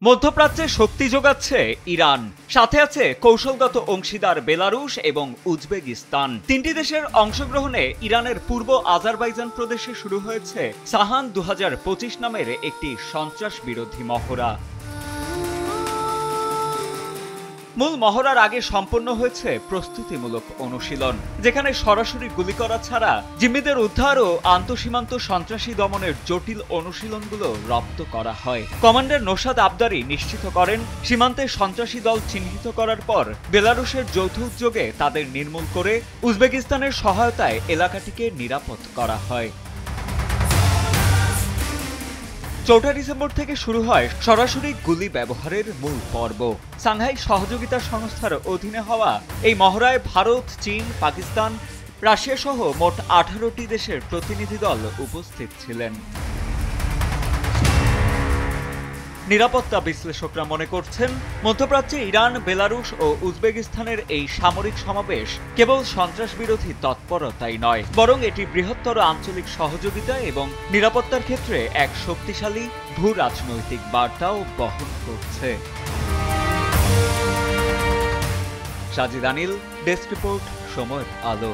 মধ্যপ্রাচ্যে শক্তি যোগাচ্ছে ইরান, সাথে আছে কৌশলগত অংশীদার বেলারুশ এবং উজবেকিস্তান। তিনটি দেশের অংশগ্রহণে ইরানের পূর্ব আজারবাইজান প্রদেশে শুরু হয়েছে সাহান 2025 নামের একটি সন্ত্রাস বিরোধী মহড়া। মূল মহড়ার আগে সম্পন্ন হয়েছে প্রস্তুতিমূলক অনুশীলন, যেখানে সরাসরি গুলি করা ছাড়া জিম্মিদের উদ্ধার ও আন্তঃসীমান্ত সন্ত্রাসী দমনের জটিল অনুশীলনগুলো রপ্ত করা হয়। কমান্ডার নোশাদ আবদারি নিশ্চিত করেন, সীমান্তে সন্ত্রাসী দল চিহ্নিত করার পর বেলারুশের যৌথ উদ্যোগে তাদের নির্মূল করে উজবেকিস্তানের সহায়তায় এলাকাটিকে নিরাপদ করা হয়। 4 ডিসেম্বর থেকে শুরু হয় সরাসরি গুলি ব্যবহারের মূল পর্ব। সাংহাই সহযোগিতা সংস্থার অধীনে হওয়া এই মহড়ায় ভারত, চীন, পাকিস্তান, রাশিয়া সহ মোট 18টি দেশের প্রতিনিধি দল উপস্থিত ছিলেন। নিরাপত্তা বিশ্লেষকরা মনে করছেন, মধ্যপ্রাচ্যে ইরান, বেলারুশ ও উজবেকিস্তানের এই সামরিক সমাবেশ কেবল সন্ত্রাস বিরোধী তৎপরতাই নয়, বরং এটি বৃহত্তর আঞ্চলিক সহযোগিতা এবং নিরাপত্তার ক্ষেত্রে এক শক্তিশালী ভূ রাজনৈতিক বার্তাও বহন করছে। সাজিদ আনিল, ডেস্ক রিপোর্ট, সময়ের আলো।